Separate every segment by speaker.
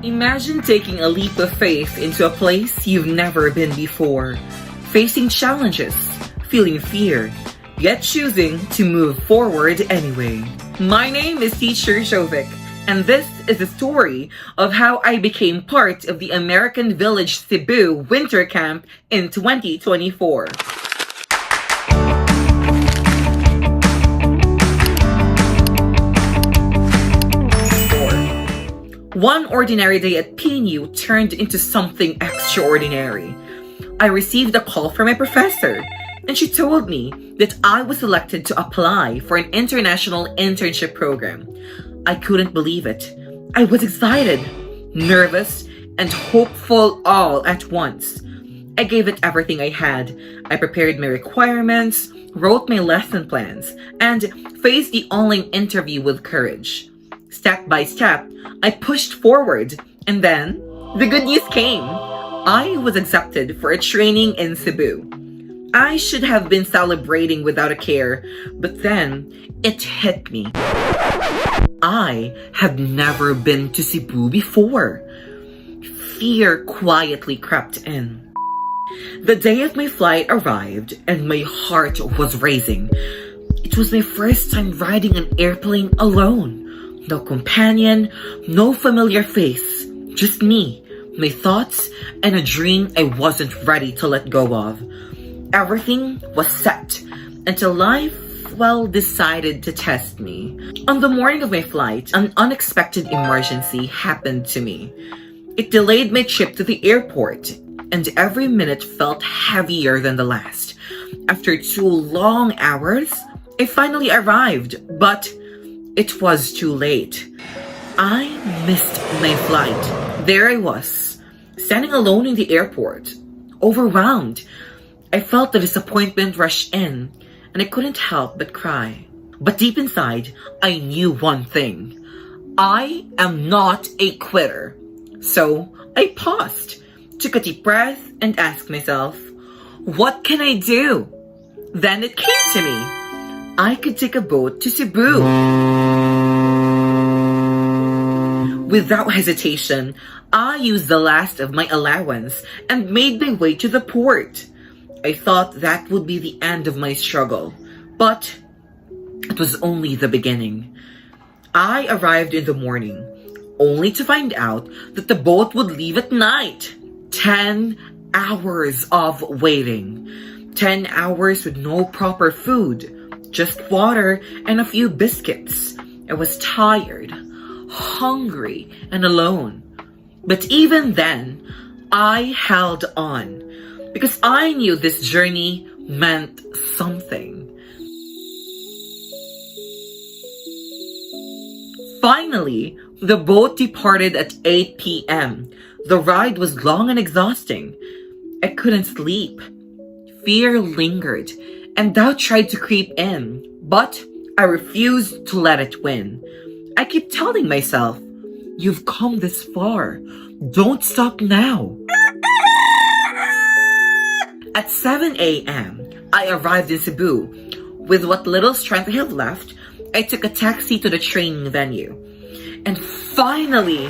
Speaker 1: Imagine taking a leap of faith into a place you've never been before, facing challenges, feeling fear, yet choosing to move forward anyway. My name is Teacher Jovic, and this is the story of how I became part of the American Village CEBU Winter Camp in 2024. One ordinary day at PNU turned into something extraordinary. I received a call from my professor, and she told me that I was selected to apply for an international internship program. I couldn't believe it. I was excited, nervous, and hopeful all at once. I gave it everything I had. I prepared my requirements, wrote my lesson plans, and faced the online interview with courage. Step by step, I pushed forward, and then the good news came. I was accepted for a training in CEBU. I should have been celebrating without a care, but then it hit me. I had never been to CEBU before. Fear quietly crept in. The day of my flight arrived, and my heart was racing. It was my first time riding an airplane alone. No companion, no familiar face, just me, my thoughts, and a dream I wasn't ready to let go of. Everything was set until life, decided to test me. On the morning of my flight, an unexpected emergency happened to me. It delayed my trip to the airport, and every minute felt heavier than the last. After 2 long hours, I finally arrived, but it was too late. I missed my flight. There I was, standing alone in the airport, overwhelmed. I felt the disappointment rush in, and I couldn't help but cry. But deep inside, I knew one thing. I am not a quitter. So I paused, took a deep breath, and asked myself, what can I do? Then it came to me. I could take a boat to CEBU. Without hesitation, I used the last of my allowance and made my way to the port. I thought that would be the end of my struggle, but it was only the beginning. I arrived in the morning, only to find out that the boat would leave at night. 10 hours of waiting. 10 hours with no proper food. Just water and a few biscuits. I was tired, hungry, and alone. But even then, I held on because I knew this journey meant something. Finally, the boat departed at 8 p.m. The ride was long and exhausting. I couldn't sleep. Fear lingered, and doubt tried to creep in, but I refused to let it win. I kept telling myself, you've come this far. Don't stop now. At 7 a.m., I arrived in CEBU. With what little strength I have left, I took a taxi to the training venue. And finally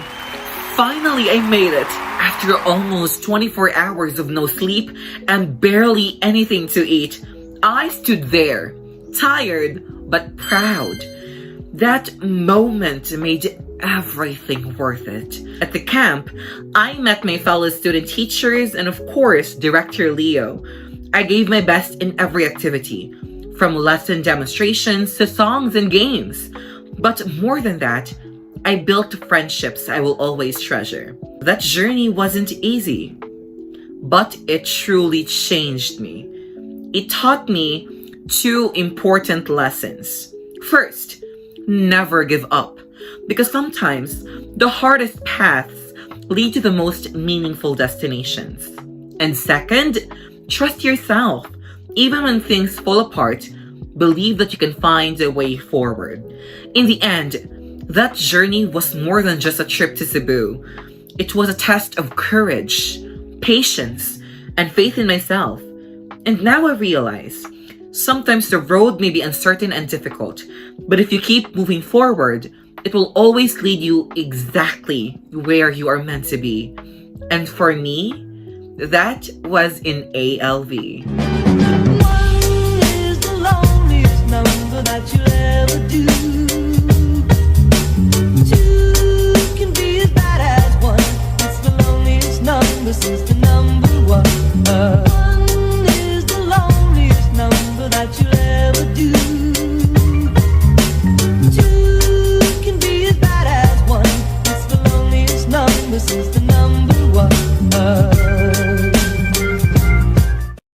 Speaker 1: I made it. After almost 24 hours of no sleep and barely anything to eat, I stood there, tired but proud. That moment made everything worth it. At the camp, I met my fellow student teachers and of course, Director Leo. I gave my best in every activity, from lesson demonstrations to songs and games. But more than that, I built friendships I will always treasure. That journey wasn't easy, but it truly changed me. It taught me 2 important lessons. First, never give up, because sometimes the hardest paths lead to the most meaningful destinations. And second, trust yourself. Even when things fall apart, believe that you can find a way forward. In the end, that journey was more than just a trip to CEBU. It was a test of courage, patience, and faith in myself. And now I realize, sometimes the road may be uncertain and difficult, but if you keep moving forward, It will always lead you exactly where you are meant to be. And for me, that was in ALV.
Speaker 2: One is the loneliest number that you'll ever do. Two can be as bad as one. It's the loneliest number since the number one.